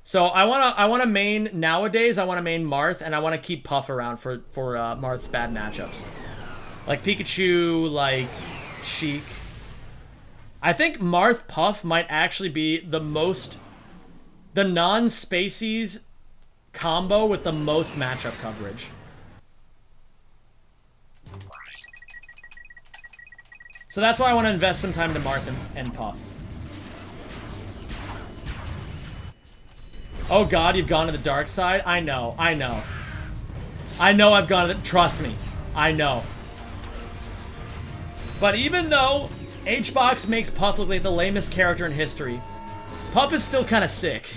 So I wanna main nowadays. I wanna main Marth, and I wanna keep Puff around for Marth's bad matchups, like Pikachu, like Sheik. I think Marth Puff might actually be the non-Spacies combo with the most matchup coverage. So that's why I want to invest some time to Marth and Puff. Oh god, you've gone to the dark side? I know, I know. I know I've gone to the... Trust me. I know. But even though HBox makes Puff look like the lamest character in history, Puff is still kind of sick.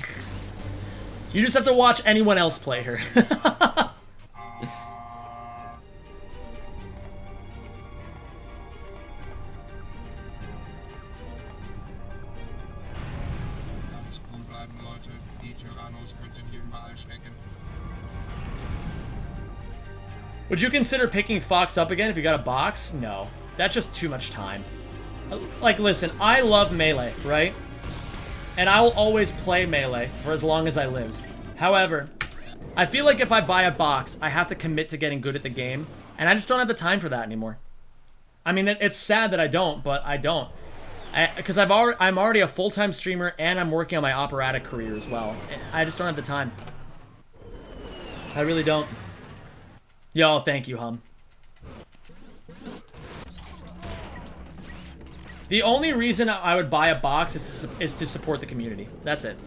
You just have to watch anyone else play her. Would you consider picking Fox up again if you got a box? No. That's just too much time. Like, listen, I love Melee, right? And I will always play Melee for as long as I live. However, I feel like if I buy a box, I have to commit to getting good at the game, and I just don't have the time for that anymore. I mean, it's sad that I don't, but I don't. Because I'm already a full-time streamer, and I'm working on my operatic career as well. I just don't have the time. I really don't. Yo, thank you, Hum. The only reason I would buy a box is to support the community. That's it.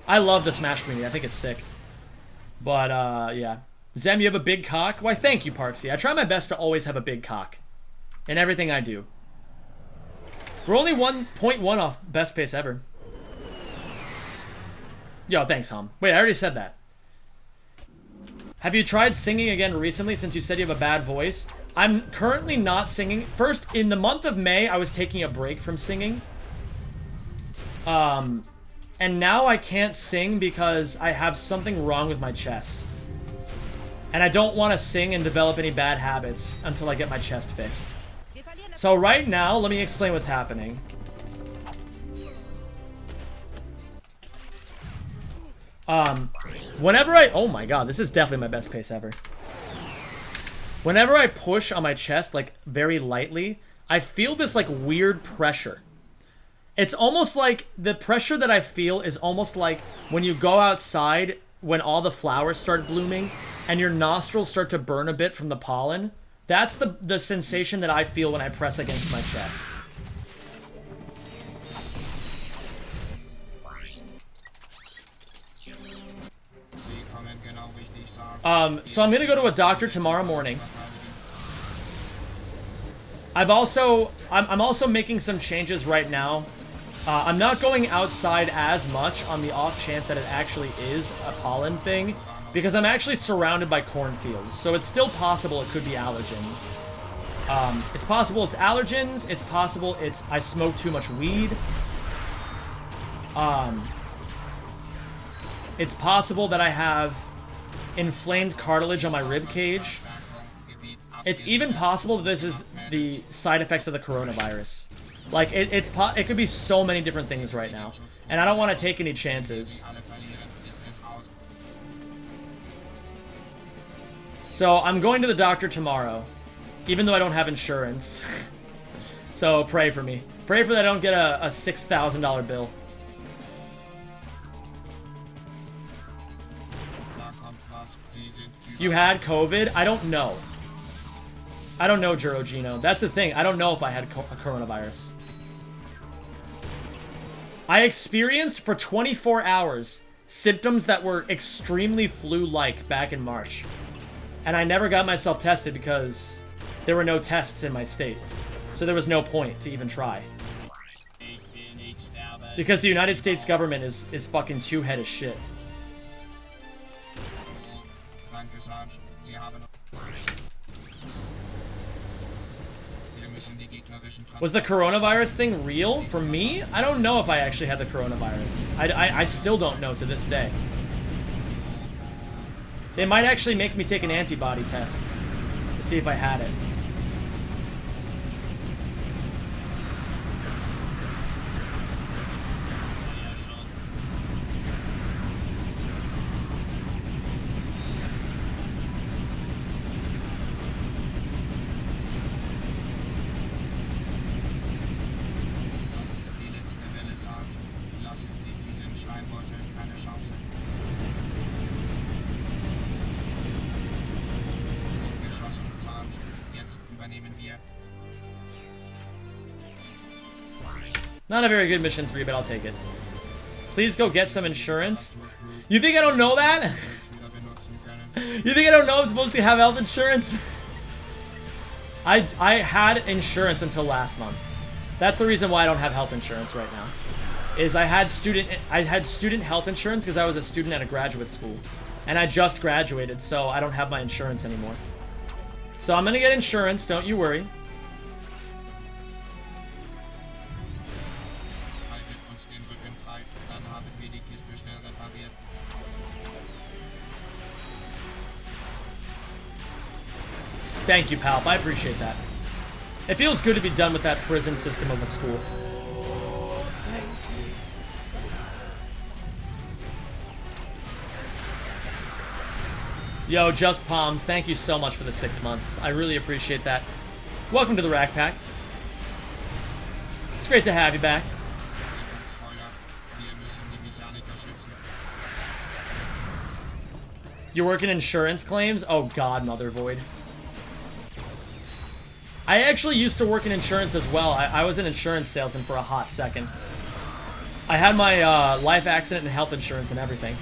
I love the Smash community. I think it's sick. But, yeah. Zem, you have a big cock? Why, thank you, Parksy. I try my best to always have a big cock in everything I do. We're only 1.1 off best pace ever. Yo, thanks, Hum. Wait, I already said that. Have you tried singing again recently since you said you have a bad voice? I'm currently not singing. First, in the month of May, I was taking a break from singing. And now I can't sing because I have something wrong with my chest. And I don't want to sing and develop any bad habits until I get my chest fixed. So right now, let me explain what's happening. Whenever oh my god, this is definitely my best pace ever. Whenever I push on my chest, like, very lightly, I feel this, like, weird pressure. It's almost like, the pressure that I feel is almost like when you go outside, when all the flowers start blooming, and your nostrils start to burn a bit from the pollen. That's the sensation that I feel when I press against my chest. So I'm gonna go to a doctor tomorrow morning. I'm also making some changes right now. I'm not going outside as much on the off chance that it actually is a pollen thing, because I'm actually surrounded by cornfields, so it's still possible it could be allergens. It's possible it's allergens, it's possible it's I smoke too much weed. It's possible that I have inflamed cartilage on my rib cage. It's even possible that this is the side effects of the coronavirus. Like, it could be so many different things right now. And I don't want to take any chances. So, I'm going to the doctor tomorrow. Even though I don't have insurance. So, pray for me. Pray for that I don't get a $6,000 bill. You had COVID? I don't know. I don't know, Jurogino. That's the thing. I don't know if I had a coronavirus. I experienced for 24 hours symptoms that were extremely flu-like back in March. And I never got myself tested because there were no tests in my state. So there was no point to even try. Because the United States government is fucking two-head as shit. Was the coronavirus thing real? For me? I don't know if I actually had the coronavirus. I still don't know to this day. They might actually make me take an antibody test to see if I had it. Not a very good mission 3, but I'll take it. Please go get some insurance. You think I don't know that? You think I don't know I'm supposed to have health insurance? I had insurance until last month. That's the reason why I don't have health insurance right now. Is I had student health insurance because I was a student at a graduate school. And I just graduated, so I don't have my insurance anymore. So I'm gonna get insurance, don't you worry. Thank you, Palp. I appreciate that. It feels good to be done with that prison system of a school. Yo, Just Palms, thank you so much for the 6 months. I really appreciate that. Welcome to the Rack Pack. It's great to have you back. You're working insurance claims? Oh god, Mother Void. I actually used to work in insurance as well. I was an insurance salesman for a hot second. I had my life accident and health insurance and everything.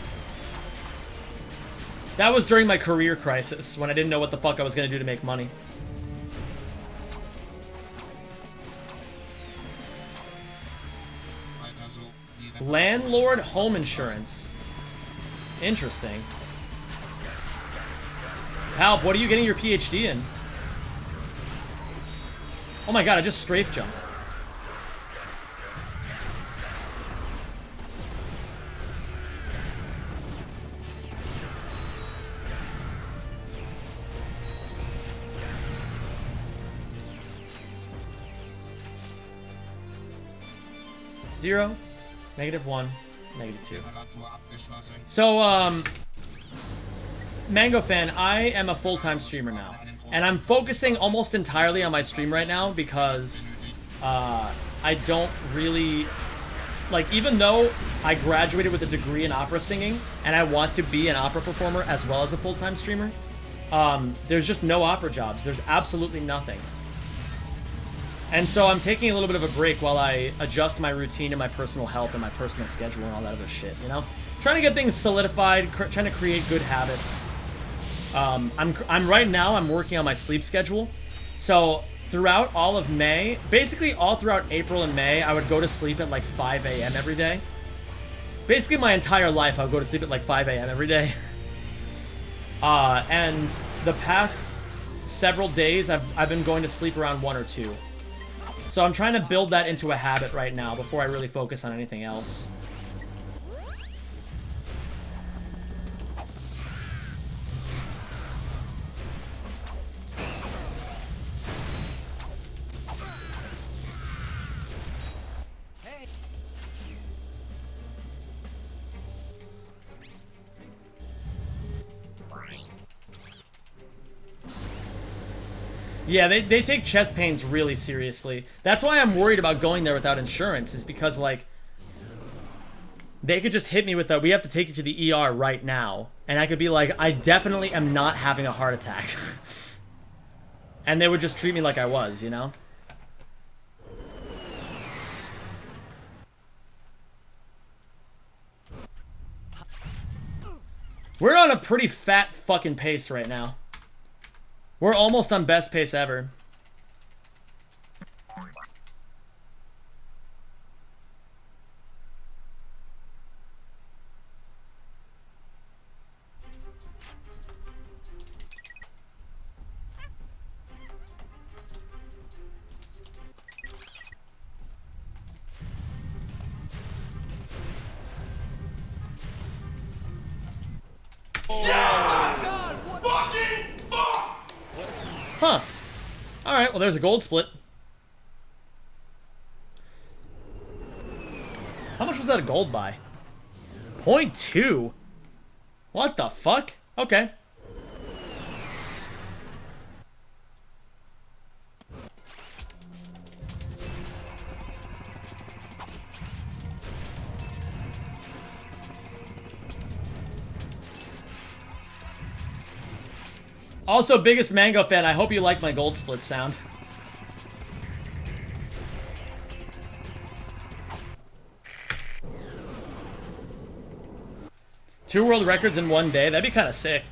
That was during my career crisis, when I didn't know what the fuck I was going to do to make money. Landlord home insurance. Interesting. Palp, what are you getting your PhD in? Oh my god, I just strafe jumped. Zero, -1, -2. So, Mango Fan, I am a full-time streamer now. And I'm focusing almost entirely on my stream right now because I don't really... Like, even though I graduated with a degree in opera singing and I want to be an opera performer as well as a full-time streamer, there's just no opera jobs. There's absolutely nothing. And so I'm taking a little bit of a break while I adjust my routine and my personal health and my personal schedule and all that other shit, you know? Trying to get things solidified, trying to create good habits. I'm right now, I'm working on my sleep schedule. So throughout all of May, basically all throughout April and May, I would go to sleep at like 5 a.m. every day. Basically my entire life, I would go to sleep at like 5 a.m. every day. And the past several days, I've been going to sleep around 1 or 2. So I'm trying to build that into a habit right now before I really focus on anything else. Yeah, they take chest pains really seriously. That's why I'm worried about going there without insurance, is because, like, they could just hit me with a, we have to take you to the ER right now. And I could be like, I definitely am not having a heart attack. And they would just treat me like I was, you know? We're on a pretty fat fucking pace right now. We're almost on best pace ever. Huh. Alright, well there's a gold split. How much was that a gold by? 0.2? What the fuck? Okay. Also, biggest Mango fan. I hope you like my gold split sound. Two world records in one day. That'd be kind of sick.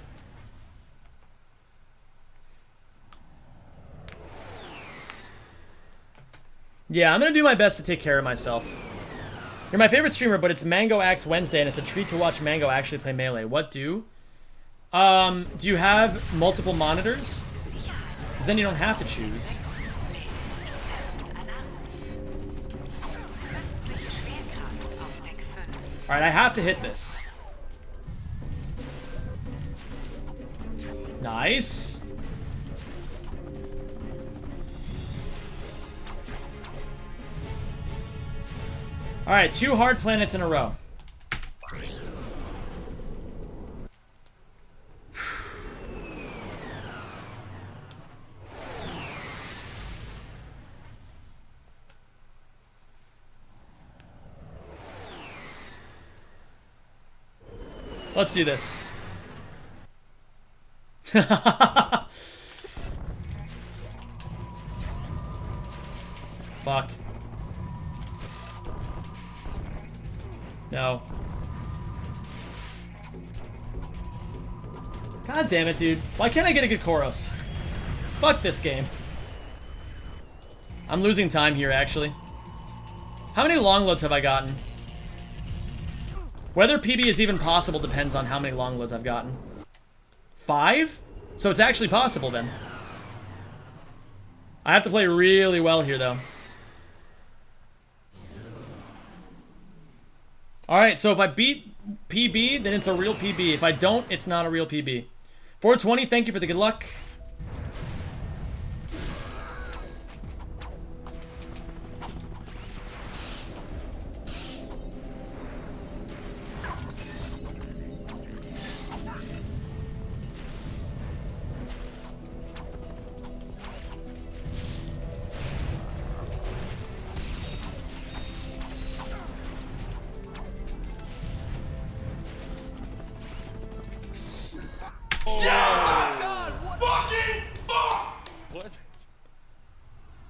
Yeah, I'm gonna do my best to take care of myself. You're my favorite streamer, but it's Mango Axe Wednesday, and it's a treat to watch Mango actually play Melee. What do? Do you have multiple monitors? Because then you don't have to choose. Alright, I have to hit this. Nice. Alright, 2 hard planets in a row. Let's do this. Fuck. No. God damn it, dude. Why can't I get a good Koros? Fuck this game. I'm losing time here, actually. How many long loads have I gotten? Whether PB is even possible depends on how many long loads I've gotten. 5? So it's actually possible, then. I have to play really well here, though. Alright, so if I beat PB, then it's a real PB. If I don't, it's not a real PB. 420, thank you for the good luck.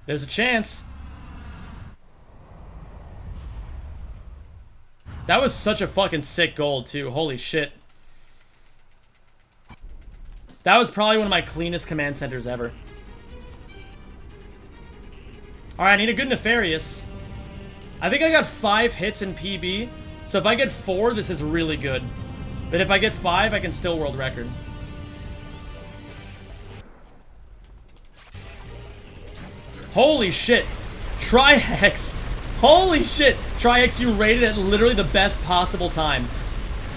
There's a chance. That was such a fucking sick gold, too. Holy shit. That was probably one of my cleanest command centers ever. Alright, I need a good Nefarious. I think I got 5 hits in PB. So if I get 4, this is really good. But if I get 5, I can still world record. Holy shit. Trihex. Holy shit. Trihex, you rated at literally the best possible time.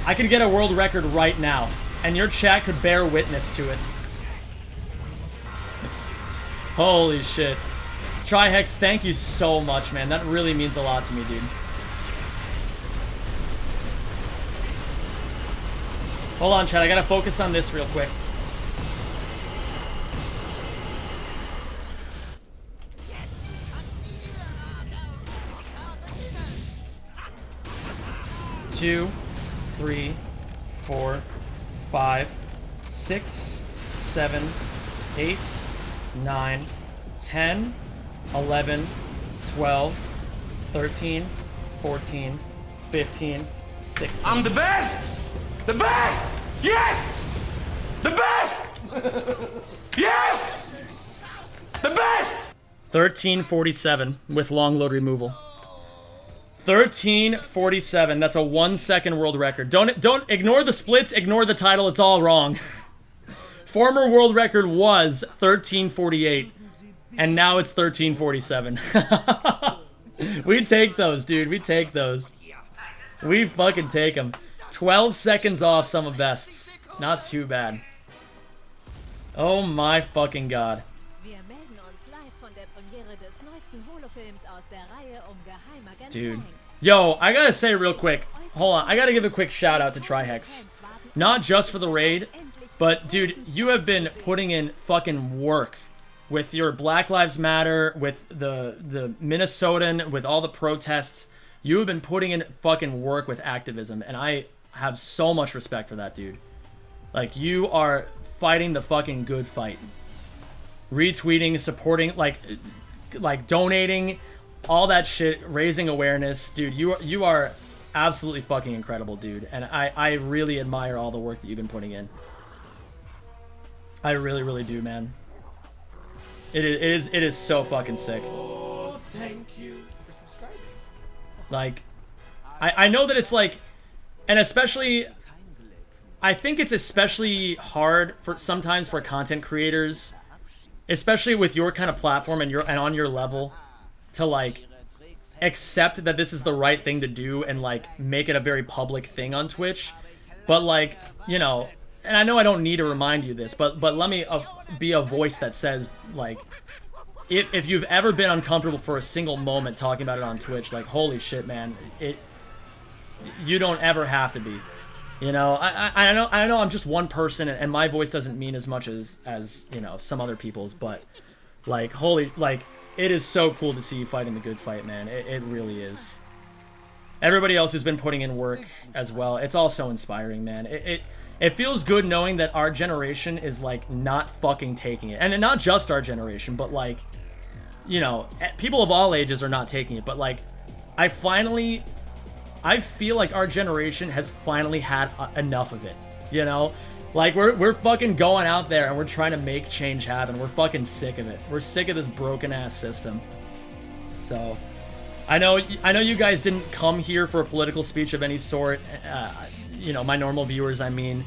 I could get a world record right now. And your chat could bear witness to it. Holy shit. Trihex, thank you so much, man. That really means a lot to me, dude. Hold on, chat. I gotta focus on this real quick. Two, 3, 4, 5, 6, 7, 8, 9, 10, 11, 12, 13, 14, 15, 16. I'm the best! The best! Yes! The best! Yes! The best! 1347 with long load removal. 1347. That's a 1-second world record. Don't ignore the splits, ignore the title, it's all wrong. Former world record was 1348. And now it's 1347. We take those, dude. We take those. We fucking take them. 12 seconds off some of bests. Not too bad. Oh my fucking god. Dude. Yo, I gotta say real quick. Hold on. I gotta give a quick shout out to Trihex. Not just for the raid, but dude, you have been putting in fucking work with your Black Lives Matter, with the Minnesotan, with all the protests. You have been putting in fucking work with activism, and I have so much respect for that, dude. Like, you are fighting the fucking good fight. Retweeting, supporting, like donating, all that shit, raising awareness. Dude, you are absolutely fucking incredible, dude. And I really admire all the work that you've been putting in. I really, really do, man. It is so fucking sick. Oh, thank you for subscribing. Like, I know that it's like, and especially, I think it's especially hard for sometimes for content creators, especially with your kind of platform and on your level, to like accept that this is the right thing to do and like make it a very public thing on Twitch. But like, you know, and I know I don't need to remind you this, but let me be a voice that says, like, if you've ever been uncomfortable for a single moment talking about it on Twitch, like, holy shit, man, you don't ever have to be. You know, I know I'm just one person, and my voice doesn't mean as much as you know, some other people's, but like, holy, like, it is so cool to see you fighting the good fight, man. It really is. Everybody else who's been putting in work as well, it's all so inspiring, man. It feels good knowing that our generation is, like, not fucking taking it. And not just our generation, but, like, you know, people of all ages are not taking it. But, like, I feel like our generation has finally had enough of it, you know? Like, we're fucking going out there and we're trying to make change happen. We're fucking sick of it. We're sick of this broken-ass system. So, I know you guys didn't come here for a political speech of any sort. You know, my normal viewers, I mean,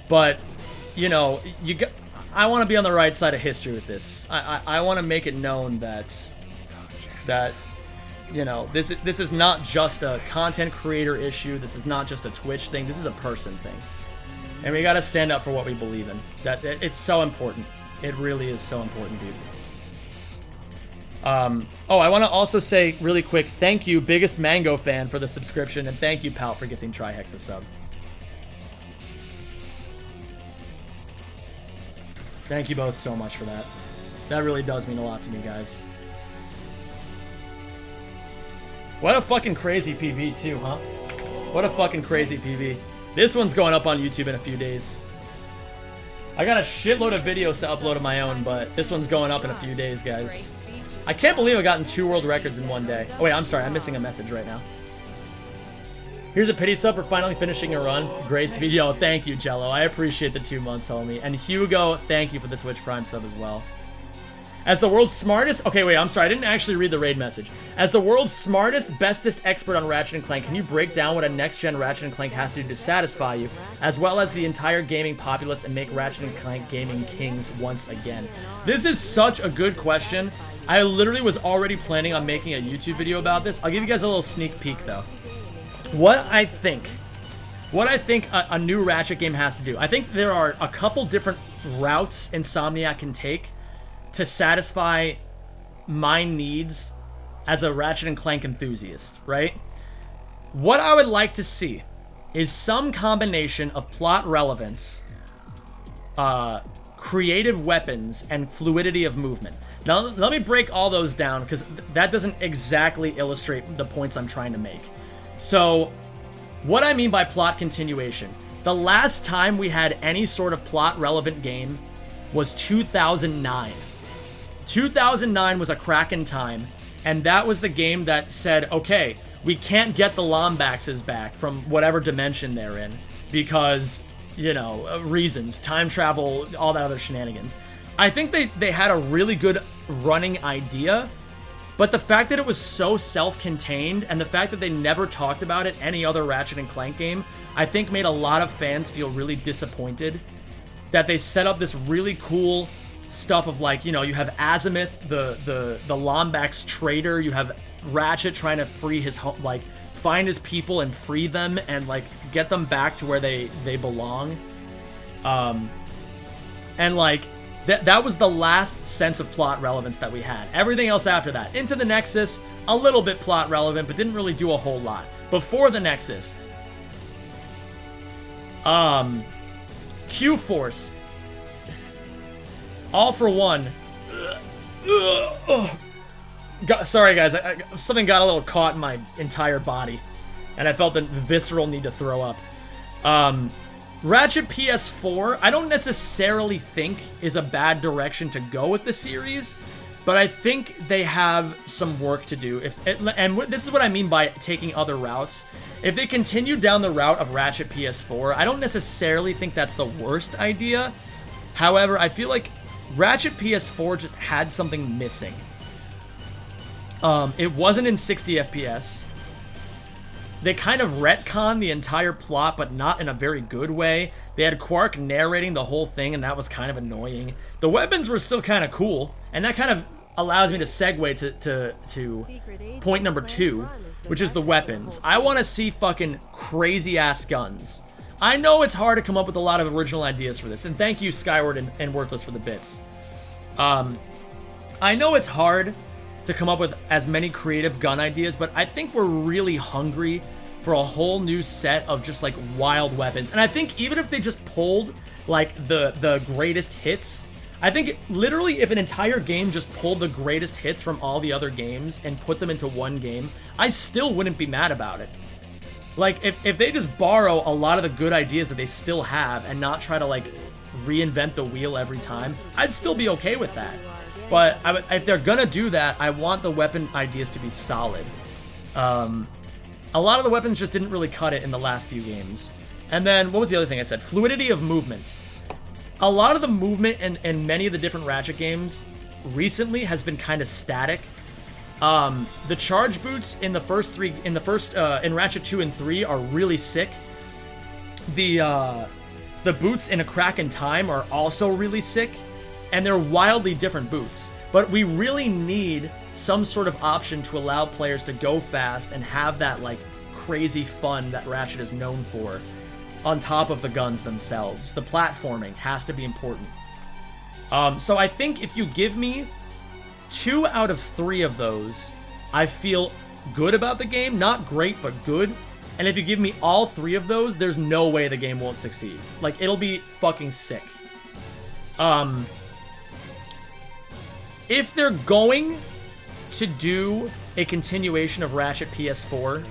but you know, I want to be on the right side of history with this. I want to make it known that you know, this is not just a content creator issue. This is not just a Twitch thing. This is a person thing, and we gotta stand up for what we believe in. It's so important. It really is so important, dude. Oh, I want to also say really quick, thank you, biggest Mango fan, for the subscription, and thank you, Pal, for gifting Trihex a sub. Thank you both so much for that. That really does mean a lot to me, guys. What a fucking crazy PV, too, huh? What a fucking crazy PV. This one's going up on YouTube in a few days. I got a shitload of videos to upload of my own, but this one's going up in a few days, guys. I can't believe I've gotten 2 world records in one day. Oh, wait, I'm sorry. I'm missing a message right now. Here's a pity sub for finally finishing a run. Great speed. Yo, thank you, Jello. I appreciate the 2 months, homie. And Hugo, thank you for the Twitch Prime sub as well. As the world's smartest... Okay, wait, I'm sorry. I didn't actually read the raid message. As the world's smartest, bestest expert on Ratchet and Clank, can you break down what a next-gen Ratchet and Clank has to do to satisfy you, as well as the entire gaming populace, and make Ratchet and Clank gaming kings once again? This is such a good question. I literally was already planning on making a YouTube video about this. I'll give you guys a little sneak peek, though. What I think a new Ratchet game has to do. I think there are a couple different routes Insomniac can take to satisfy my needs as a Ratchet and Clank enthusiast, right? What I would like to see is some combination of plot relevance, creative weapons, and fluidity of movement. Now, let me break all those down, because that doesn't exactly illustrate the points I'm trying to make. So, what I mean by plot continuation. The last time we had any sort of plot-relevant game was 2009. 2009 was a cracking time, and that was the game that said, okay, we can't get the Lombaxes back from whatever dimension they're in, because, you know, reasons, time travel, all that other shenanigans. I think they had a really good running idea, but the fact that it was so self-contained, and the fact that they never talked about it any other Ratchet and Clank game, I think made a lot of fans feel really disappointed that they set up this really cool stuff of, like, you know, you have Azimuth, the Lombax traitor, you have Ratchet trying to free his home, like, find his people and free them and, like, get them back to where they belong. And, like, that was the last sense of plot relevance that we had. Everything else after that, into the Nexus, a little bit plot relevant, but didn't really do a whole lot. Before the Nexus, Q-Force, All for One. Sorry guys, something got a little caught in my entire body, and I felt the visceral need to throw up. Ratchet PS4, I don't necessarily think is a bad direction to go with the series, but I think they have some work to do. And this is what I mean by taking other routes. If they continue down the route of Ratchet PS4, I don't necessarily think that's the worst idea. However, I feel like Ratchet PS4 just had something missing. It wasn't in 60 FPS. They kind of retconned the entire plot, but not in a very good way. They had Quark narrating the whole thing, and that was kind of annoying. The weapons were still kind of cool, and that kind of allows me to segue to point number 2, which is the weapons. I want to see fucking crazy-ass guns. I know it's hard to come up with a lot of original ideas for this, and thank you, Skyward and Worthless, for the bits. I know it's hard to come up with as many creative gun ideas, but I think we're really hungry for a whole new set of just like wild weapons. And I think even if they just pulled like the greatest hits, I think literally if an entire game just pulled the greatest hits from all the other games and put them into one game, I still wouldn't be mad about it. Like if they just borrow a lot of the good ideas that they still have and not try to like reinvent the wheel every time, I'd still be okay with that. But if they're gonna do that, I want the weapon ideas to be solid. A lot of the weapons just didn't really cut it in the last few games. And then, what was the other thing I said? Fluidity of movement. A lot of the movement in many of the different Ratchet games recently has been kind of static. The charge boots in the first three, in Ratchet 2 and 3 are really sick. The boots in A Crack in Time are also really sick. And they're wildly different boots. But we really need some sort of option to allow players to go fast and have that like crazy fun that Ratchet is known for on top of the guns themselves. The platforming has to be important. So I think if you give me 2 out of 3 of those, I feel good about the game. Not great, but good. And if you give me all 3 of those, there's no way the game won't succeed. Like, it'll be fucking sick. If they're going to do a continuation of Ratchet PS4,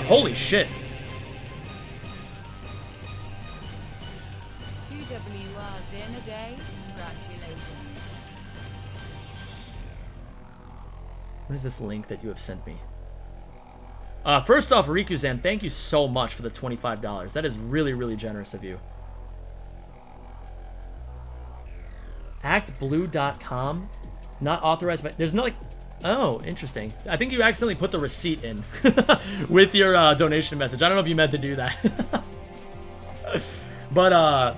holy shit. 2 WRs in a day. Congratulations. What is this link that you have sent me? First off, Rikuzan, thank you so much for the $25. That is really, really generous of you. ActBlue.com, not authorized by. There's no like. Oh, interesting. I think you accidentally put the receipt in with your donation message. I don't know if you meant to do that. But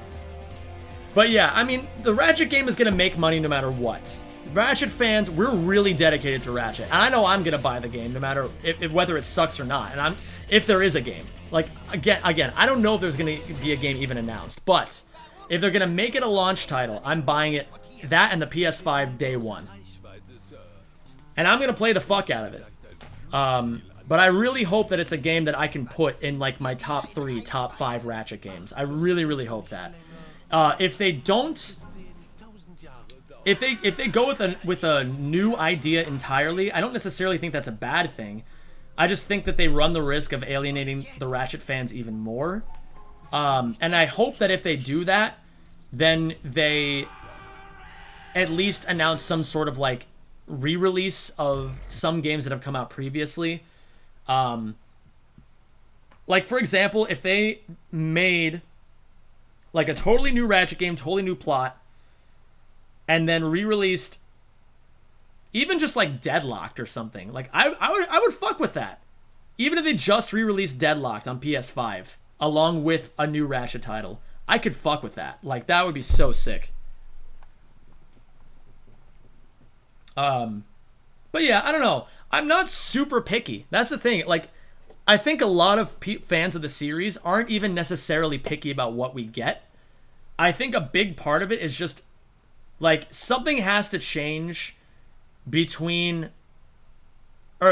yeah, I mean, the Ratchet game is gonna make money no matter what. Ratchet fans, we're really dedicated to Ratchet, and I know I'm gonna buy the game no matter if whether it sucks or not. And if there is a game, like again, I don't know if there's gonna be a game even announced, but if they're gonna make it a launch title, I'm buying it. That and the PS5 day one. And I'm gonna play the fuck out of it. But I really hope that it's a game that I can put in like my top 3, top 5 Ratchet games. I really, really hope that. If they don't, if they go with a new idea entirely, I don't necessarily think that's a bad thing. I just think that they run the risk of alienating the Ratchet fans even more. And I hope that if they do that, then they at least announce some sort of like re-release of some games that have come out previously. Like for example, if they made like a totally new Ratchet game, totally new plot, and then re-released even just like Deadlocked or something, like I would fuck with that. Even if they just re-released Deadlocked on PS5 along with a new Ratchet title, I could fuck with that. Like, that would be so sick. But yeah, I don't know. I'm not super picky. That's the thing. Like, I think a lot of fans of the series aren't even necessarily picky about what we get. I think a big part of it is just, like, something has to change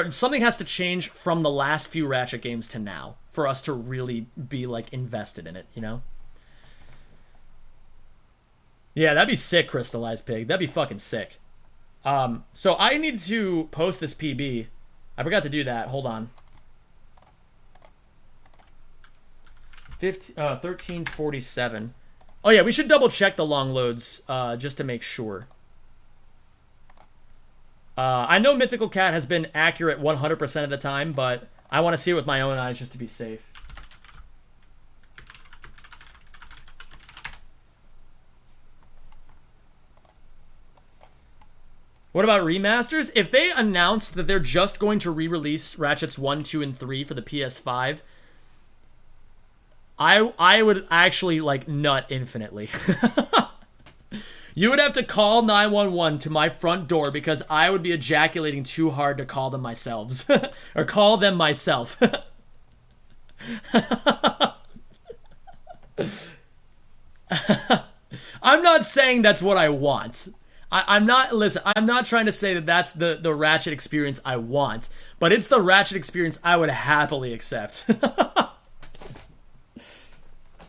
something has to change from the last few Ratchet games to now for us to really be, like, invested in it, you know? Yeah, that'd be sick, Crystallized Pig. That'd be fucking sick. So I need to post this PB. I forgot to do that. Hold on. 1347. Oh yeah, we should double check the long loads just to make sure. I know Mythical Cat has been accurate 100% of the time, but I want to see it with my own eyes just to be safe. What about remasters? If they announced that they're just going to re-release Ratchets 1, 2, and 3 for the PS5, I would actually, like, nut infinitely. You would have to call 911 to my front door because I would be ejaculating too hard to call them myself. Or call them myself. I'm not saying that's what I want. I'm not, listen, I'm not trying to say that that's the Ratchet experience I want, but it's the Ratchet experience I would happily accept.